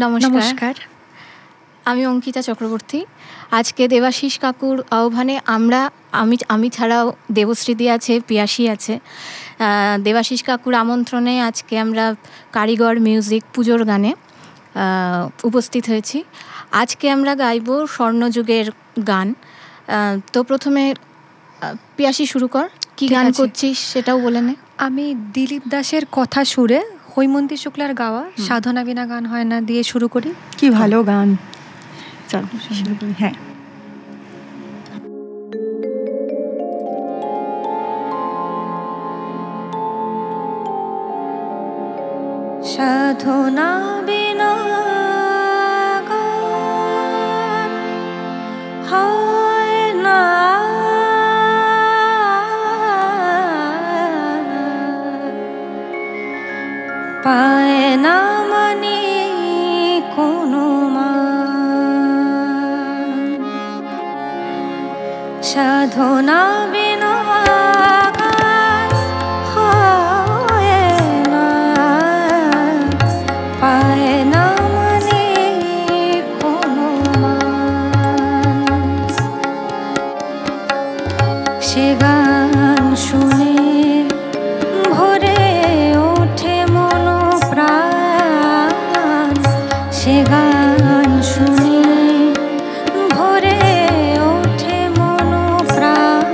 নমস্কার। আমি অঙ্কিতা চক্রবর্তী। আজকে দেবাশিস কাকুর আহ্বানে আমি ছাড়াও দেবশ্রীদি আছে, পিয়াসী আছে। দেবাশিস কাকুর আমন্ত্রণে আজকে আমরা কারিগর মিউজিক পুজোর গানে উপস্থিত হয়েছি। আজকে আমরা গাইব স্বর্ণযুগের গান। তো প্রথমে পিয়াসী শুরু কর, কি গান করছিস সেটাও বলে নে। আমি দিলীপ দাসের কথা সুরে হৈমন্তী শুক্লার গাওয়া সাধনা বিনা গান হয় না দিয়ে শুরু করি। কি ভালো গান, চল শুরু করি। হ্যাঁ, সাধনা বিনা গান হয় না, পায় না মানে কোনো মান। সাধনা বিনা গান হয় না, পায় না মানে কোনো মান। সে গান শুনে ভরে ওঠে মন প্রাণ, সে গান শুনে ভরে ওঠে মন প্রাণ।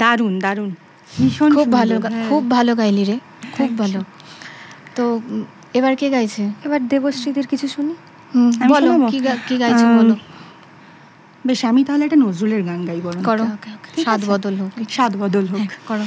দারুণ দারুণ, ভীষণ খুব ভালো, খুব ভালো গাইলি রে, খুব ভালো। তো এবার কে গাইছে? এবার দেবশ্রীদের কিছু শুনি। বলো কি গাইছে বলো। বেশ, আমি তাহলে একটা নজরুলের গান গাই বরং। করো, স্বাদ বদল হোক। স্বাদ বদল হোক, করো।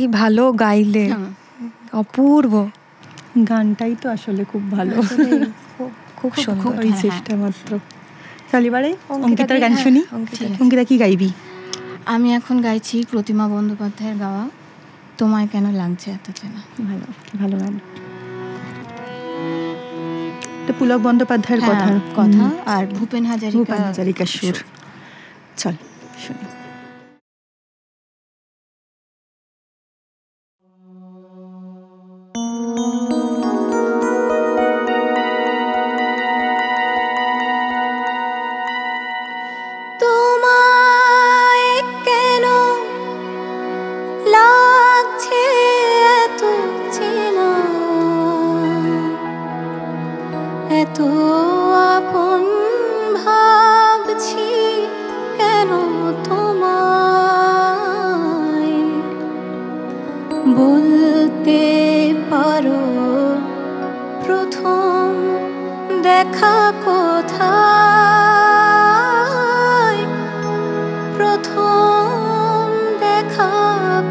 কি ভালো গাইলে, অপূর্ব গানটাই তো আসলে খুব ভালো, খুব সুন্দর। ওই চেষ্টা মাত্র। চল এবারে অঙ্কিতার গান শুনি। অঙ্কিতা কি গাইবি? আমি এখন গাইছি প্রতিমা বন্দ্যোপাধ্যায়ের গাওয়া তোমায় কেন লাগছে এত চেনা। ভালো, ভালো গান। পুলক বন্দ্যোপাধ্যায়ের কথা আর ভূপেন হাজারিকার সুর। চল শুনি। এত আপন ভাবছি কেন তোমায়, বলতে পারো প্রথম দেখা কোথায়, প্রথম দেখা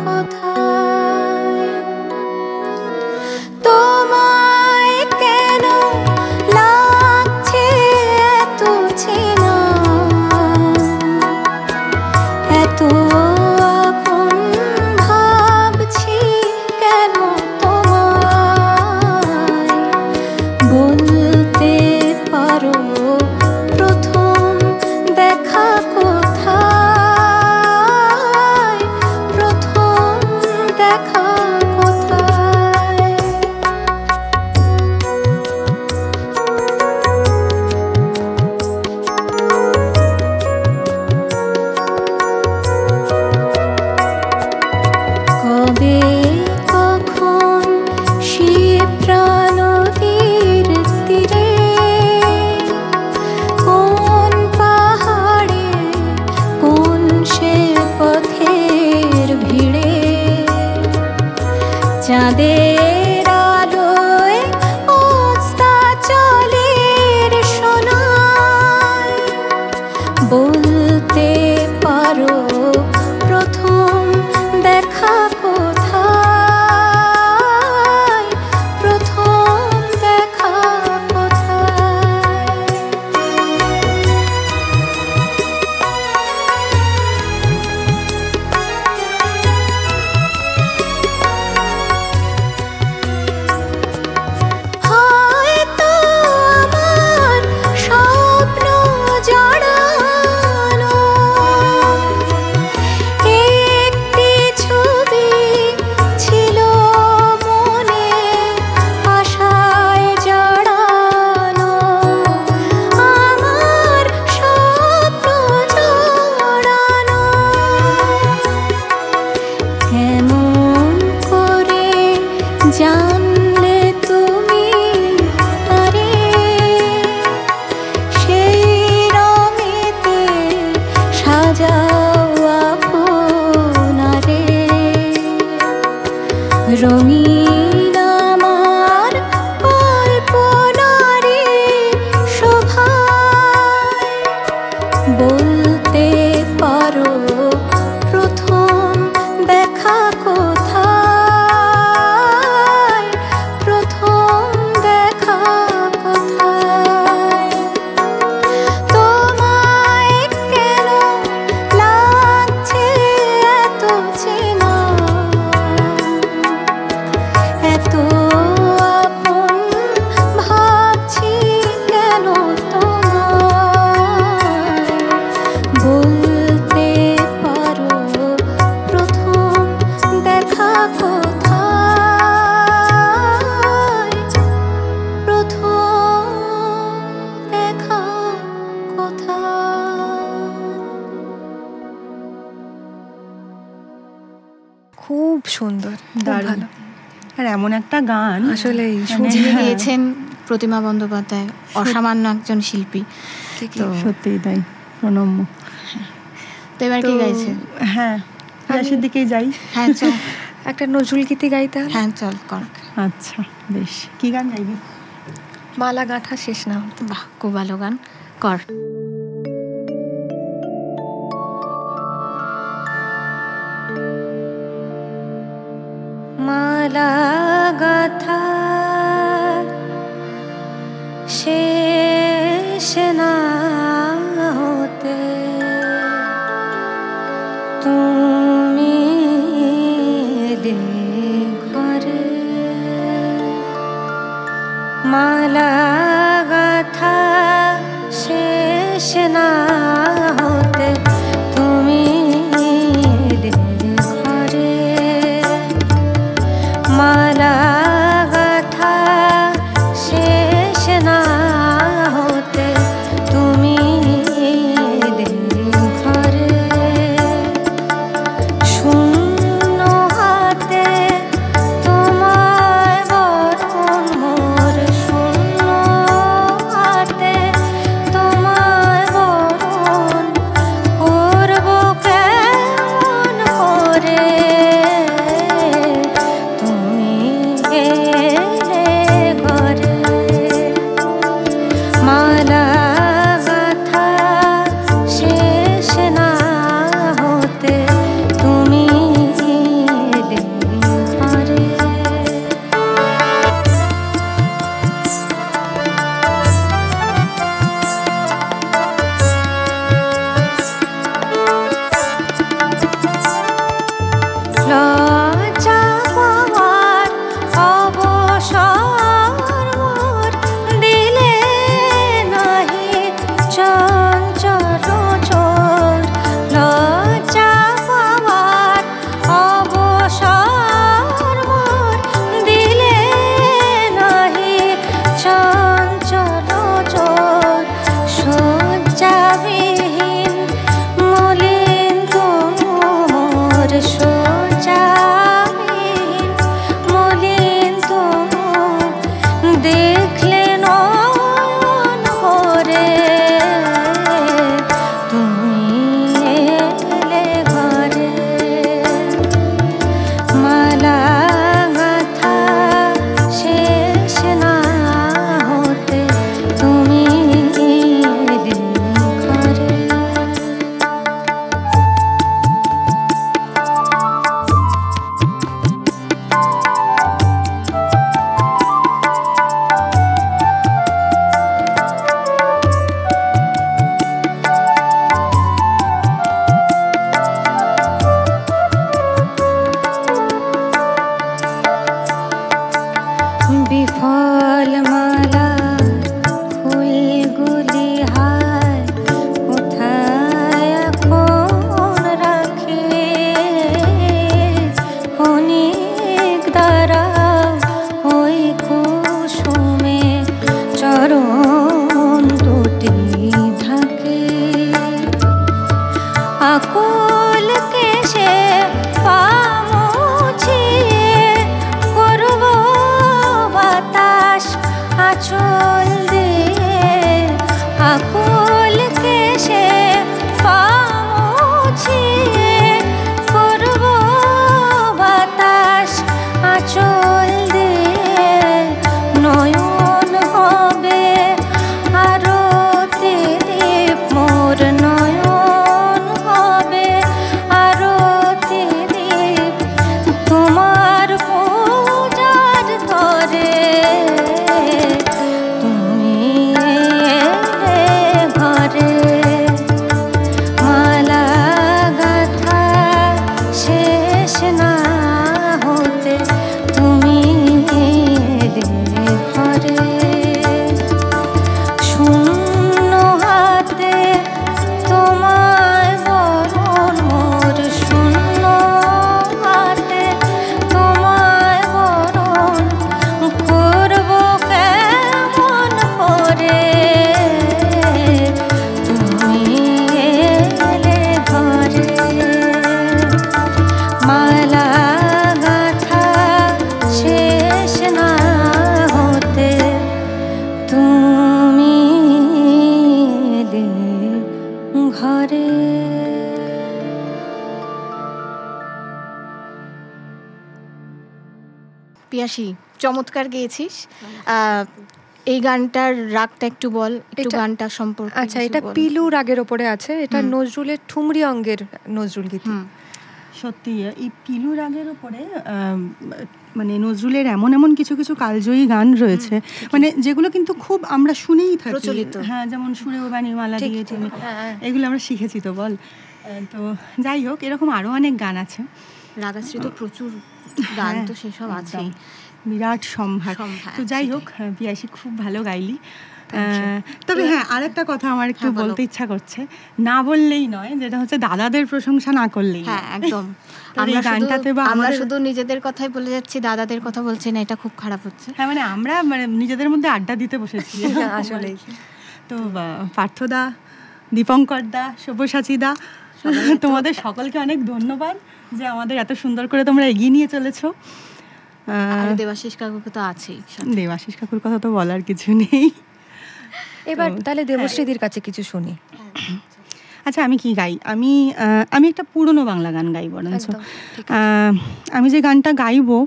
কোথায়। তোমায় কেন লাগছে এত চেনা, এত আপন ভাবছি কেন তোমায়, বলতে পারো প্রথম দেখা কোথায়, প্রথম দেখা কোথায়। কবে কখন সে প্রাণতীর তীরে, কোন পাহাড়ে কোন সে পথের ভিড়ে, চাঁদের আলোয় অস্তাচলের সোনায়, বলতে পারো প্রথম দেখা কোথায়, প্রথম দেখা কোথায়। হয়তো আমার স্বপ্ন জড়ানো একটি ছবি ছিল মনে আশায় জড়ানো, আমার স্বপ্ন জড়ানো। কেমন করে জানলে তুমি আরে, সেই রঙেতে সাজাও আপনারে, রঙিন আমার কল্পনারে শোভায়, বলতে পারো প্রথম দেখা কোথায়, প্রথম দেখা কোথায়। তোমায় কেন লাগছে এত চেনা, এত আপন ভাবছি কেন তোমায়, বলতে পারো প্রথম দেখা কোথায়, প্রথম দেখা কোথায়। খুব সুন্দর, খুব দারুণ। ভালো। আর এমন একটা গান আসলে যিনি গেয়েছেন প্রতিমা বন্দ্যোপাধ্যায়, অসামান্য একজন শিল্পী। তো সত্যিই তাই, প্রণম্য। তো এবার কি গাইছে? হ্যাঁ, পিয়াসের দিকেই যাই। হ্যাঁ চল, একটা নজরুল গীতি গাইতে হবে। হ্যাঁ চল কর। আচ্ছা বেশ, কি গান গাইবি? মালা গাঁথা শেষ না। বাহ, খুব ভালো গান, কর। মালা গাথা শেষ না হতে তুমি এলে ঘরে, মালা গাথা শেষ না হতে তুমি এলে ঘরে, মালা গাথা শেষ না হতে তুমি এলে ঘরে, শূন্য হাতে তোমায় বরণ মোর, শূন্য হাতে তোমায় বরণ করব কেমন করে, তুমি এলে ঘরে, মালা গাথা শেষ না হতে তুমি এলে ঘরে। লজ্জা পাওয়ার অবসর মোর দিলে নাহি চঞ্চল চোর, লজ্জা পাওয়ার অবসর মোর দিলে নাহি চঞ্চল চোর, শয্যাবিহীন মলিন তনু মোর, শয্যাবিহীন মলিন তনু দেখলে নয়ন ভরে, তুমি এলে ঘরে, মালা গাথা শেষ না হতে তুমি এলে ঘরে। বিফল মালা ফুলগুলি হায় কোথায় এখন রাখে, ক্ষণিক দাঁড়াও ওই কুসুমে চরণ দুটি থাকে, আকুল কেশে পা মুছিয়ে করব বাতাস আঁচল দিয়ে, আকুল কেশে পা মুছিয়ে করব বাতাস আঁচল দিয়ে, নয়ন হবে আরতি দীপ মোর, নয়ন হবে আরতি দীপ তোমার পূজার ধরে, তুমি এলে ঘরে, মালা গাথা শেষ না হতে তুমি এলে ঘরে, শূন্য হাতে তোমায় বরণ মোর, শূন্য হাতে তোমায় বরণ করব কেমন করে, তুমি এলে ঘরে, মালা গাথা শেষ না হতে তুমি এলে ঘরে। পিয়াসী, চমৎকার গেয়েছিস। এই গানটার রাগটা একটু বল, একটু গানটা সম্পর্কে। আচ্ছা, এটা পিলু রাগের ওপরে আছে, এটা নজরুলের ঠুমরি অঙ্গের নজরুল গীতি। সত্যি এই পিলু রাগের ওপরে মানে নজরুলের এমন এমন কিছু কিছু কালজয়ী গান রয়েছে, মানে যেগুলো কিন্তু খুব আমরা শুনেই থাকি, প্রচলিত। হ্যাঁ, যেমন সুরে ও বাণীর মালা দিয়ে তুমি, এগুলো আমরা শিখেছি তো বল। তো যাই হোক, এরকম আরও অনেক গান আছে। রাগাশ্রী তো প্রচুর গান তো সেসব আছেই, বিরাট সম্ভার। তো যাই হোক, পিয়াসী খুব ভালো গাইলি। তবে হ্যাঁ, আরেকটা কথা আমার একটু বলতে ইচ্ছা করছে, না বললেই নয়, যেটা হচ্ছে দাদাদের প্রশংসা না করলেই। হ্যাঁ, একদম। আমরা শুধু নিজেদের কথাই বলে যাচ্ছি, দাদাদের কথা বলছি না, এটা খুব খারাপ হচ্ছে। হ্যাঁ, মানে আমরা নিজেদের মধ্যে আড্ডা দিতে বসেছি আসলে। তো পার্থদা, দীপঙ্কর দা, সব্যসাচী দা, তোমাদের সকলকে অনেক ধন্যবাদ যে আমাদের এত সুন্দর করে তোমরা এগিয়ে নিয়ে চলেছো। দেবাশিস কাকুকে তো আছেই, দেবাশিস কাকুর কথা তো বলার কিছু নেই। এবার তাহলে দেবশ্রীদির কাছে কিছু শুনি। আচ্ছা, আমি কি গাই? আমি একটা পুরনো বাংলা গান গাইব। আমি যে গানটা গাইবো,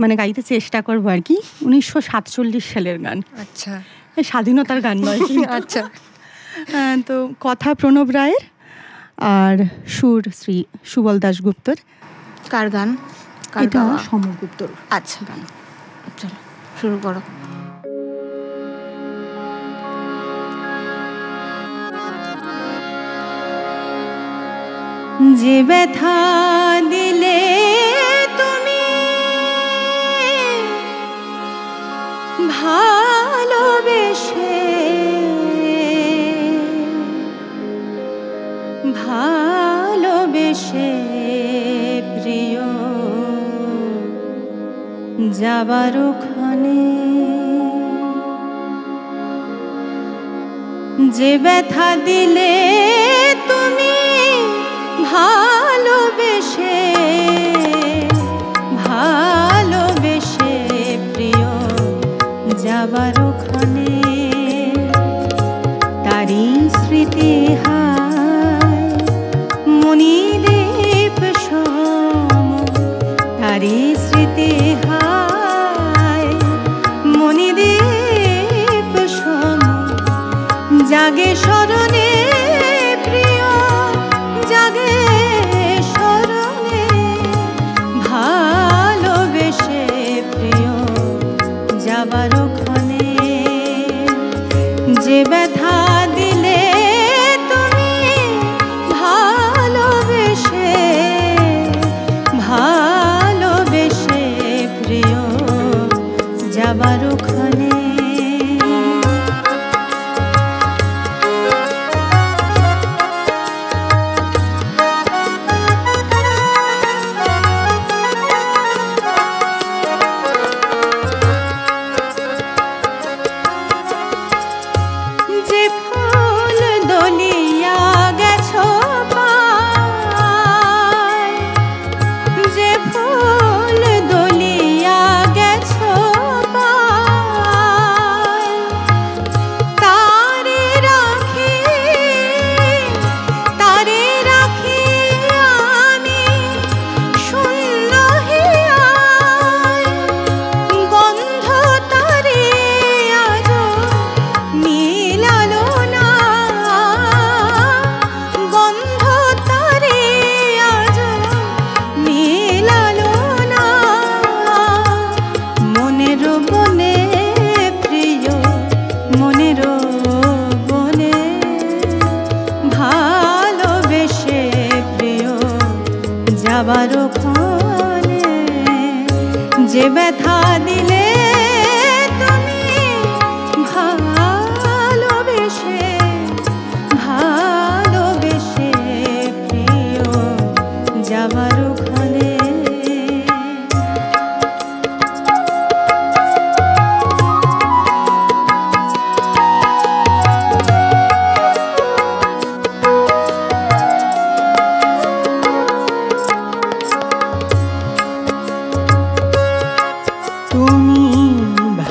মানে গাইতে চেষ্টা করবো আর কি, 1947 সালের গান। আচ্ছা, স্বাধীনতার গান নয়। আচ্ছা। তো কথা প্রণব রায়ের আর সুর শ্রী সুবল দাশগুপ্তর। কার গান? এটা সমরগুপ্তর। আচ্ছা, গান চলো শুরু করো। যে ব্যথা দিলে তুমি ভালোবেসে, ভালোবেসে প্রিয় যাবার ওখানে, যে ব্যথা দিলে তুমি ভালোবেসে, ভালোবেসে প্রিয় যাবার ওখানে, তারি স্মৃতি হায় মণিদ্বীপ সম, তারি স্মৃতি হায় মণিদ্বীপ সম, জাগে স্মরণে প্রিয়, জাগে স্মরণে, ভালোবেসে প্রিয় যাবার ওখানে, যে ব্যথা দিলে তুমি ভালোবেসে, ভালোবেসে প্রিয় যাবার ওখানে। যে ব্যথা দিলে তুমি ভালোবেসে, ভালোবেসে প্রিয় যাবার ওখানে।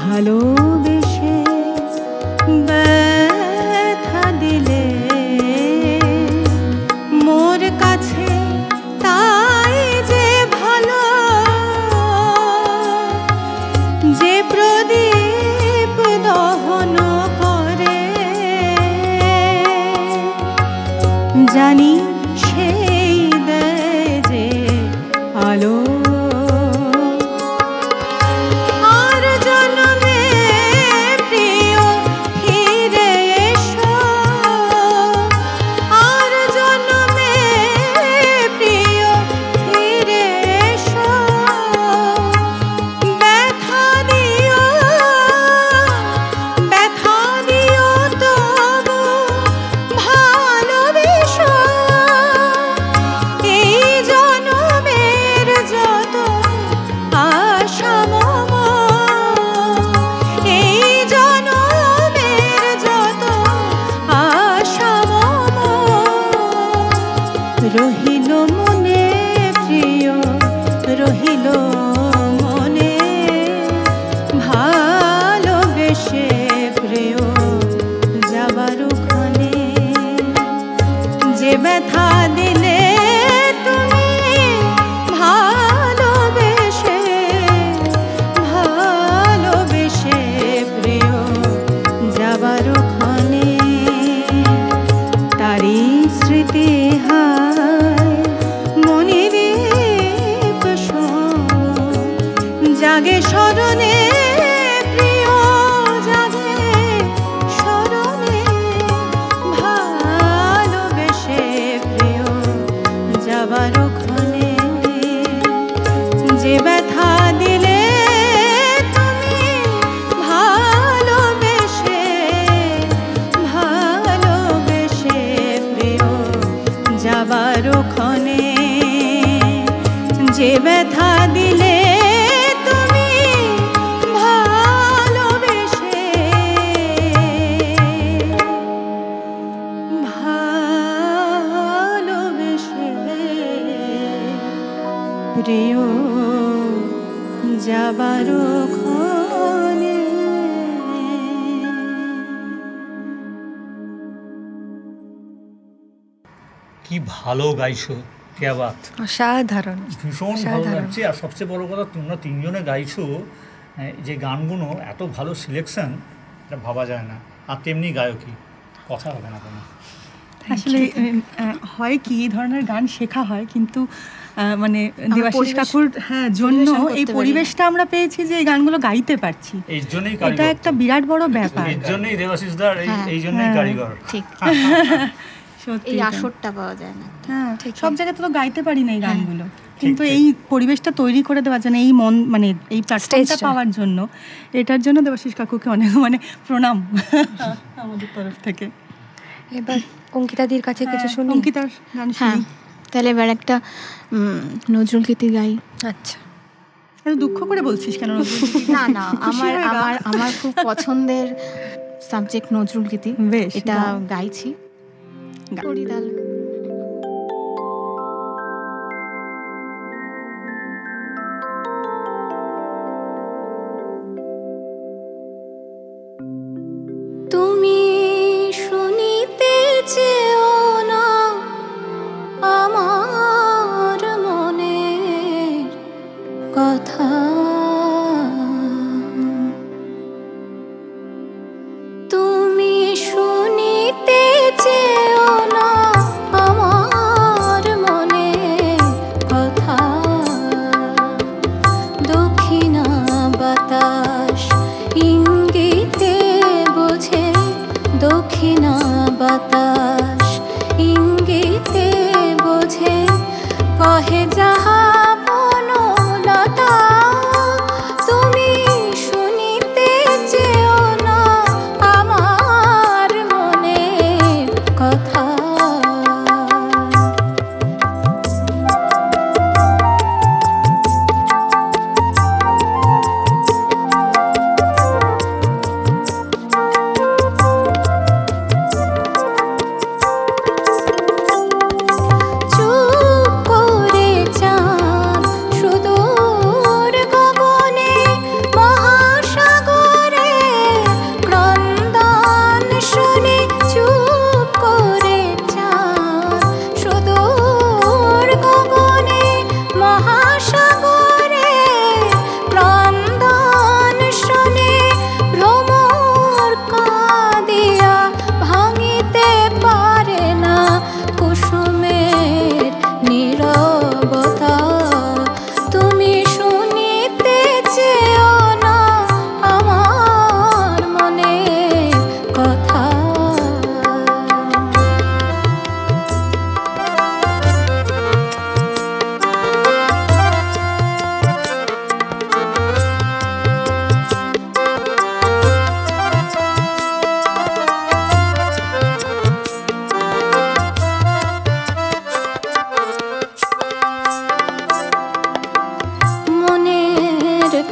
ভালোবেসে ব্যথা দিলে মোর কাছে, তাই যে ভালো, যে প্রদীপ দহন করে, জানি সেই দেয় যে ব্যথা দিলে তুমি ভালোবেসে, ভালোবেসে প্রিয় যাবার ক্ষণে। কি ভালো গাইছো, কে বাত, অসাধারণ, ভীষণ ভালো লাগছে। আর সবচেয়ে বড় কথা, তোমরা তিনজনে গাইছো, যে গানগুলো এত ভালো সিলেকশন, এটা ভাবা যায় না। আর তেমনি গায়কী, কথা হবে না কোনো। আসলে হয় কি, এই ধরনের গান শেখা হয়, কিন্তু মানে দেবাশিস কাকুর জন্য এই পরিবেশটা আমরা পেয়েছি যে এই গানগুলো গাইতে পারছি, এই জন্যই এটা একটা বিরাট বড় ব্যাপার। এর জন্যই দেবাশিস দার, এই জন্যই কারিগর। ঠিক, এই আসরটা পাওয়া যায় না। হ্যাঁ, সব জায়গাতে তো গাইতে পারি না এই গানগুলো, কিন্তু এই পরিবেশটা তৈরি করে দেওয়ার জন্য, এই মন মানে এই প্ল্যাটফর্মটা পাওয়ার জন্য, এটার জন্য দেবাশিস কাকুকে অনেক মানে প্রণাম আমাদের তরফ থেকে। এবার অঙ্কিতাদির কাছে কিছু শুনি। অঙ্কিতার গান শুনি। তাহলে এবার একটা নজরুল গীতি গাই। আচ্ছা, দুঃখ করে বলছিস কেন? না না, আমার খুব পছন্দের সাবজেক্ট নজরুল গীতি, এটা গাইছি। তুমি শুনিতে চেও না আমার মনের কথা, তুমি শুনিতে চেও না আমার মনের কথা। দক্ষিণা বাতাস ইঙ্গিতে বোঝে, দক্ষিণা বাতাস ইঙ্গিতে বোঝে, কহে যাহা বনলতা। তুমি শুনিতে চেও না আমার মনের কথা।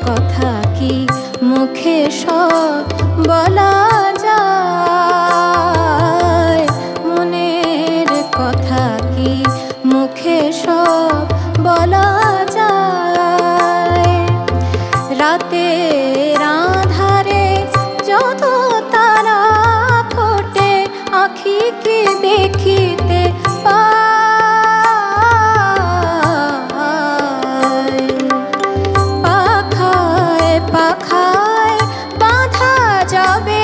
কথা কি মুখে সব বলা যায়, মনের কথা কি মুখে সব বলা যায়। রাতের আঁধারে যত তারা ফোটে, আঁখি কি দেখিতে পাখায় পাখায় বাঁধা যাবে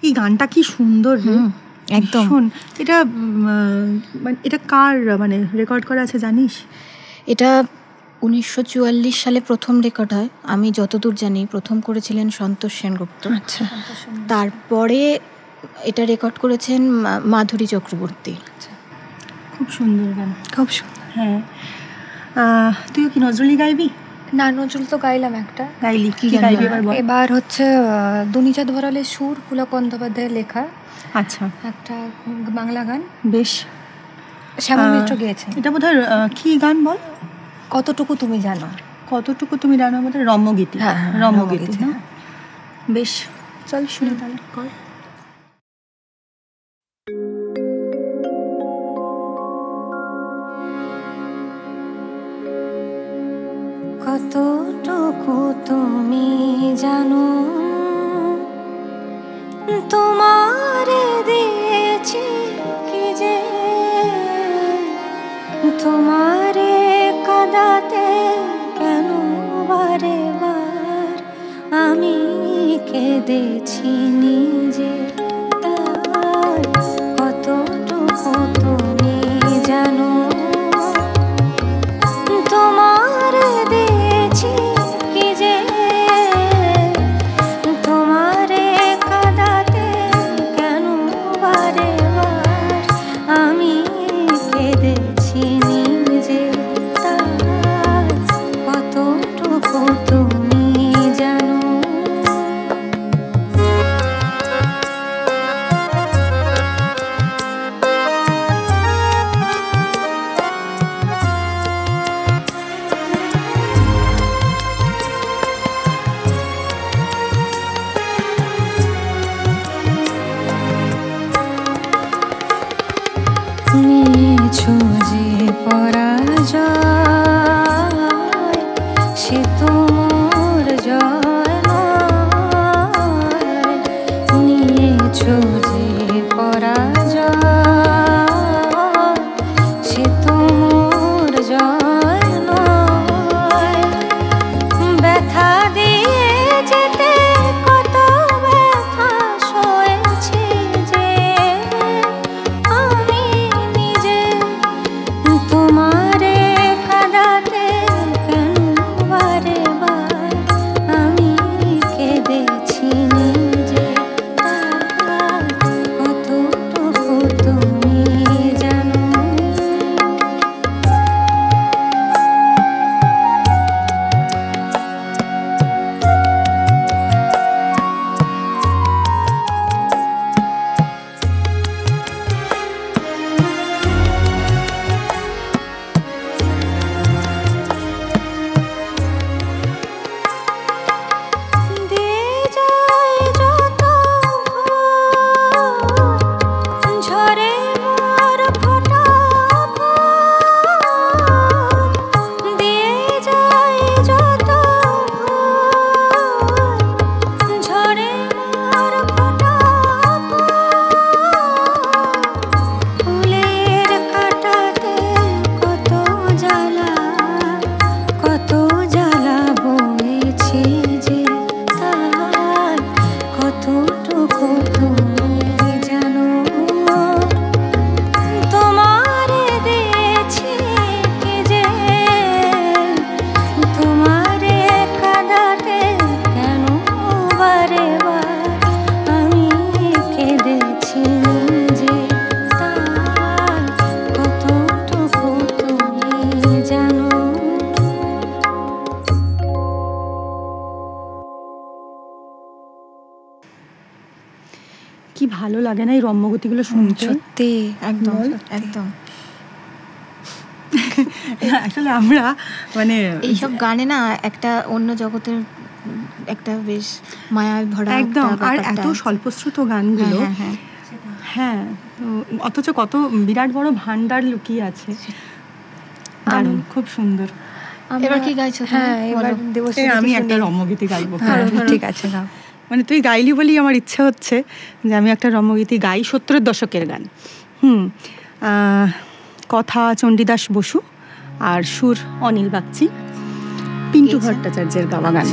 এই গানটা কি সুন্দর রে, একদম। শোন এটা এটা কার মানে রেকর্ড করা আছে জানিস? এটা 1944 সালে প্রথম রেকর্ড হয়, আমি যতদূর জানি প্রথম করেছিলেন সন্তোষ সেনগুপ্ত। আচ্ছা, তারপরে এটা রেকর্ড করেছেন মাধুরী চক্রবর্তী। খুব সুন্দর গান, খুব সুন্দর। হ্যাঁ। তুইও কি নজরুলি গাইবি? না, নজরুল তো গাইলাম একটা। গাইলি, কি গান গাইবি গাইবি? এবার বল। এবার হচ্ছে দুনিচাঁদ ভরালের সুর, পুলক বন্দ্যোপাধ্যায়ের লেখা আচ্ছা, একটা বাংলা গান, বেশ। শ্যামল মিত্র গেয়েছে। এটা বোধহয় কি গান বল? কতটুকু তুমি জানো। কতটুকু তুমি জানো বোধহয় রম্যগীতি। হ্যাঁ, হ্যাঁ, রম্যগীতি, রম্যগীতি, হ্যাঁ। বেশ, চল শুনি তাহলে। কর। কতটুকু তুমি জানো, তোমারে দিয়েছি কি যে, তোমারে কাঁদাতে কেন বারে বার আমি কেঁদেছি নিজে। তাই কতটুকু তুমি জানো, তোমারে দিয়েছি কি যে, তোমারে কাঁদাতে কেন বারে বার আমি কেঁদেছি নিজে। তাই কতটুকু তুমি জানো। নিয়েছো যে পরাজয়, সে তোমার জয় নয়। নিয়েছো যে পরাজয়, সে তোমার জয় নয়। ব্যথা দিয়ে যেতে কত ব্যথা সয়েছি যে আমি নিজে, তোমারে কাঁদাতে কেন বারে বার আমি কেঁদেছি নিজে। তাই কতটুকু তুমি জানো। দিয়ে যায় যত ভোর, ঝরে মোর ফোটা ফুল। দিয়ে যায় যত ভোর, ঝরে মোর ফোটা ফুল। ফুলের কাঁটাতে কত জ্বালা, কত জ্বালা বয়েছি যে। তাই কতটুকু তুমি জানো, তোমারে দিয়েছি কি যে, তোমারে কাঁদাতে কেন বারে বার আমি কেঁদেছি নিজে। তাই কতটুকু তুমি জানো। কি ভালো লাগে না এই রম্যগীতিগুলো শুনতে। সত্যি একদম বল। একদম। আসলে আমরা মানে এইসব গানে না একটা অন্য জগতের একটা বেশ মায়ায় ভরা একদম, একটা আর ব্যাপারটা এত আছে। স্বল্পশ্রুত গানগুলো। হ্যাঁ, হ্যাঁ, হ্যাঁ, তো অথচ কত বিরাট বড় ভান্ডার লুকিয়ে আছে। দারুণ, খুব সুন্দর। এবার কি গাইছো তুমি? হ্যাঁ, এবার বলো। দেবশ্রী আমি একটা রম্যগীতি গাইবো। হ্যাঁ, ঠিক আছে, গাও। মানে তুই গাইলি বলেই আমার ইচ্ছে হচ্ছে যে আমি একটা রম্যগীতি গাই, 70-এর দশকের গান। কথা চণ্ডীদাস বসু আর সুর অনিল বাগচি, পিন্টু ভট্টাচার্যের গাওয়া গান।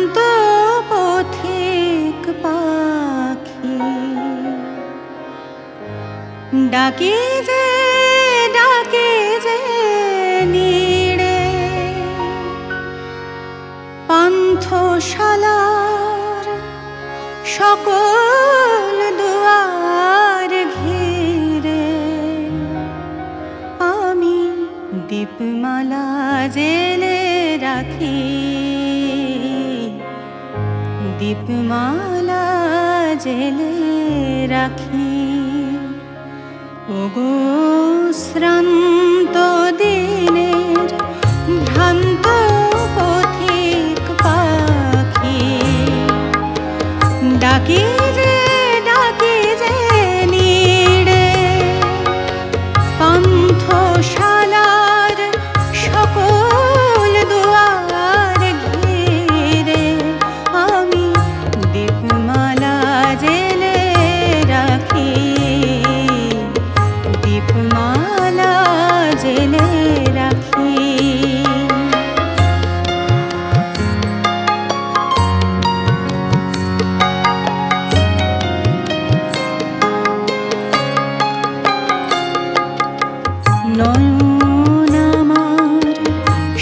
ভ্রান্ত পথিক পাখি ডাকে যে নীড়ে পান্থশালার সকল দুয়ার ঘিরে আমি দীপমালা জেলে রাখি, দীপমালা জেলে রাখি। ওগো শ্রান্ত দিনের ভ্রান্ত পথিক পাখি ডাকে যে নীড়ে পান্থশালার সকল দুয়ার ঘিরে আমি দীপমালা জেলে রাখি, দীপমালা জেলে রাখি। নয়ন আমার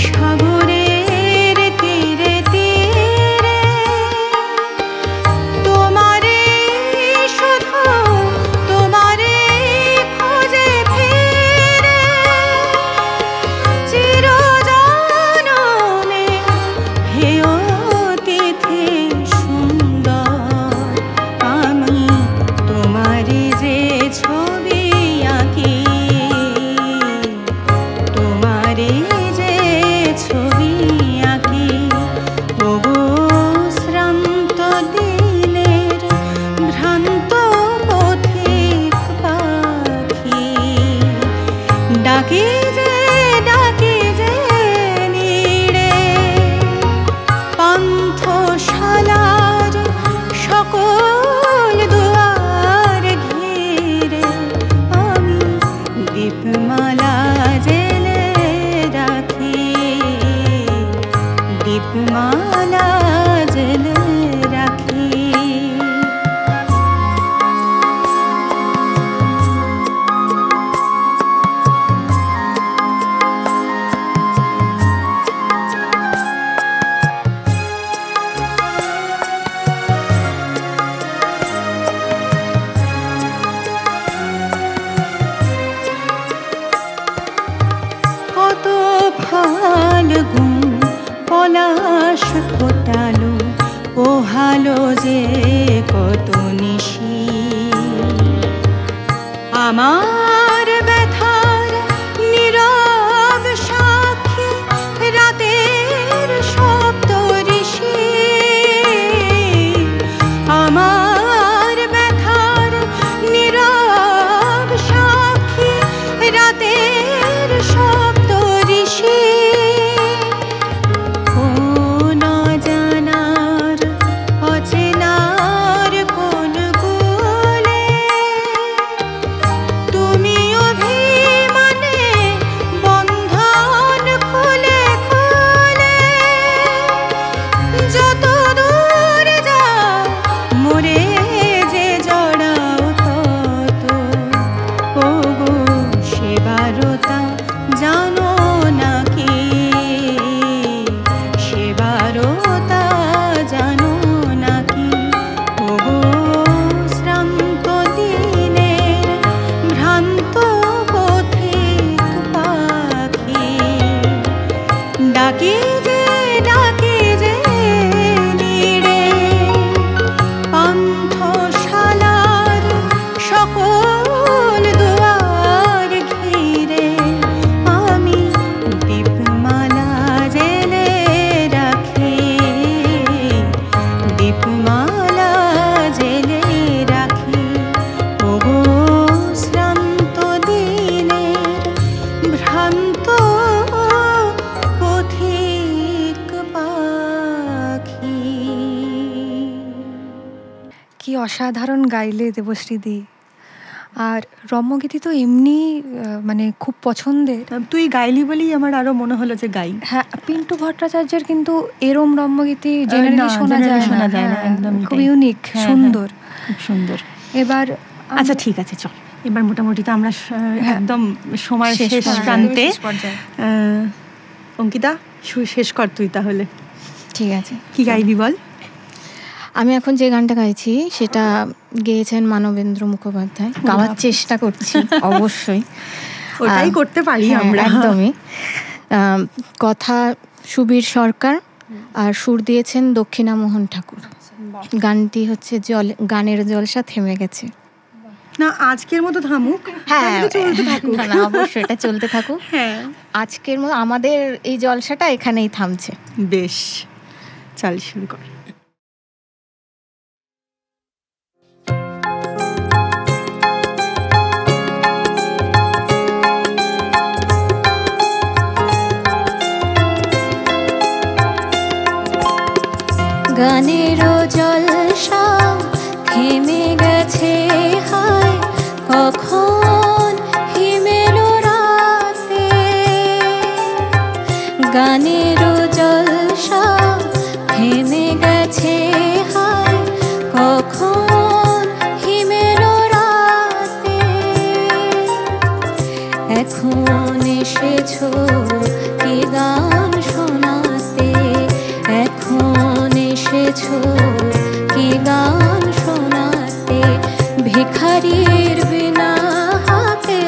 সাগরের তীরে তীরে তোমারে শুধু তোমারে খোঁজে ফিরে, চিরজনমে হে অতিথি সুন্দর আমি তোমারে যে ছবি আঁকি, তোমারে যে ছবি আঁকি। ওগো শ্রান্ত দিনের ভ্রান্ত পথিক পাখি ডাকে যে নীড়ে পান্থশালার সকল দুয়ার ঘিরে আমি দীপমালা জেলে রাখি, দীপমালা জেলে রাখি। কত ফাল্গুন পলাশ ফোটালো পোহালো যে কত নিশি, আমার ব্যথার নীরব সাক্ষী রাতের সপ্ত ঋষি, আমার ব্যথার নীরব সাক্ষী রাতের সপ্ত ঋষি। কোন জানার অচেনার কোন কুলে তুমি অভিমানে বন্ধন খুলে খুলে যত দূর যাও মোরে যে জড়াও তত। ওগো সেবারতা জানো নাকি, সেবারতা জানো নাকি। ওগো শ্রান্ত দিনের ভ্রান্ত পথিক পাখি ডাকে যে নীড়ে পান্থশালার সকল দুয়ার ঘিরে আমি দীপমালা জেলে রাখি, দীপমালা জেলে রাখি। ওগো শ্রান্ত দিনের ভ্রান্ত পথিক পাখি। কি অসাধারণ গাইলে দেবশ্রীদি। আর রম্যগীতি তো এমনি মানে খুব পছন্দের। তুই গাইলি বলেই আমার আরো মনে হলো যে গাই। হ্যাঁ, পিন্টু ভট্টাচার্যের কিন্তু এরম রম্যগীতি জেনারেলি শোনা যায় না, একদমই খুব ইউনিক, সুন্দর, খুব সুন্দর। এবার আচ্ছা ঠিক আছে, চল এবার মোটামুটি তো আমরা একদম সময় শেষ প্রান্তে। অঙ্কিতা শেষ কর তুই তাহলে। ঠিক আছে, কি গাইবি বল? আমি এখন যে গানটা গাইছি সেটা গেয়েছেন মানবেন্দ্র মুখোপাধ্যায়। গাওয়ার চেষ্টা করছি অবশ্যই, ওটাই করতে পারি আমরা। একদমই। কথা সুবীর সরকার আর সুর দিয়েছেন দক্ষিণামোহন ঠাকুর। গানটি হচ্ছে গানের জলসা থেমে গেছে। না, আজকের মতো থামুক। হ্যাঁ, চলতে থাকুক। না অবশ্যই এটা চলতে থাকুক। হ্যাঁ, আজকের মতো আমাদের এই জলসাটা এখানেই থামছে। বেশ, চল শুরু কর। গানেরও জলসা থেমে গেছে, হায় কখন হিমেলো রাতে। গানেরও জলসা থেমে গেছে, হায় কখন হিমেলো রাতে। এখন এসেছো কি গান শোনাতে, এখন এসেছো কি গান শোনাতে, ভিখারির বিনা হাতে।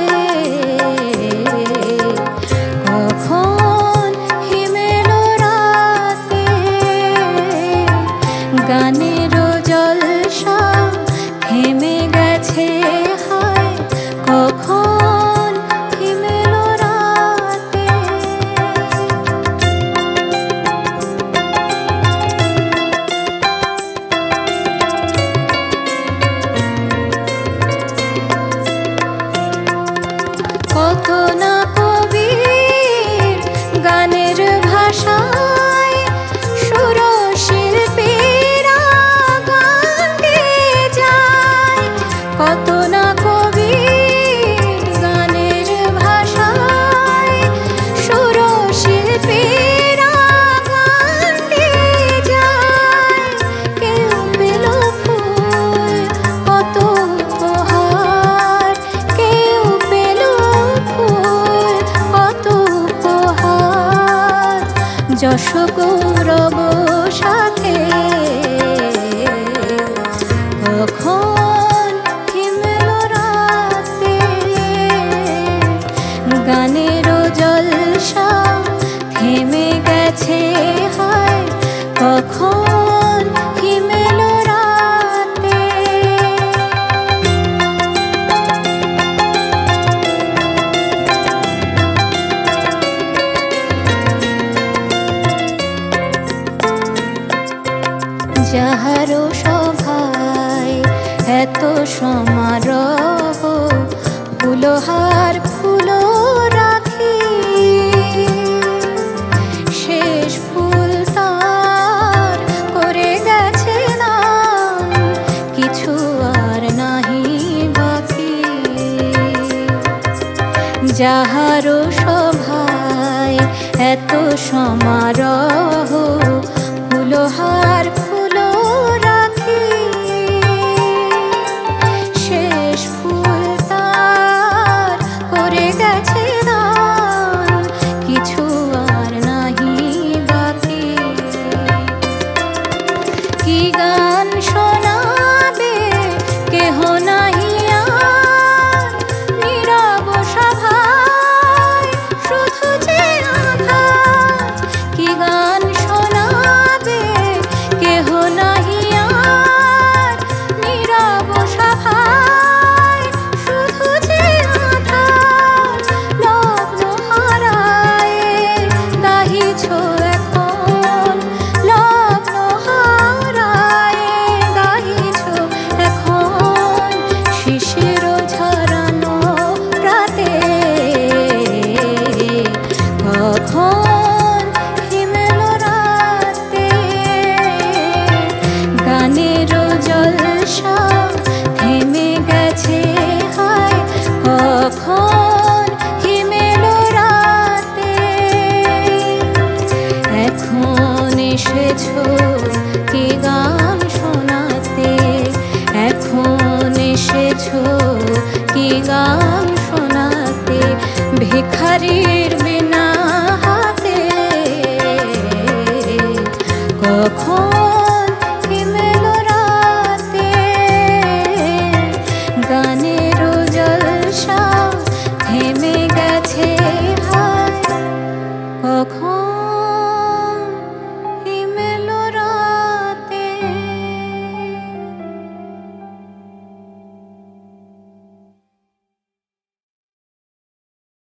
কখন হিমেলো রাতে, গানেরও জলসা থেমে গেছে, হায় কখন হিমেলো রাতে। কত না কবির গানের ভাষায় সুরশিল্পীরা গান গেয়ে যায়। কত না কবির গানের ভাষায় সুরশিল্পীরা গান গেয়ে যায়। কেউ পেল ফুল কত উপহার, কেউ পেল ফুল কত উপহার, যশ গৌরব সাথে। কখন হিমেলো রাতে, গানেরও জলসা থেমে গেছে, হায় কখন হিমেলো রাতে। যাহারও সভায় এত সমারোহ, ফুলহার ফুলো রাখি, শেষ ফুল তার করে গেছে নাম, কিছু আর নাহি বাকি। যাহারও সভায় এত সমারোহ, ফুলহার ফুলো রাখি, শেষ ফুল তার করে গেছে দান, কিছু আর নাহি বাকি। কি গান শোনাবে কেহ নাহি আর, নীরব সভায় শুধু যে আধার। কি গান শোনাবে কেহ নাহি আর, নীরব সভায় শুধু যে আধার। লগ্ন হারায় গাহিছ এখন, লগ্ন হারায় যখন হিমেল রাতে এখন এসেছো কি গান শোনাতে, এখন এসেছো কি গান শোনাতে, ভিখারির বিনা হাতে কখন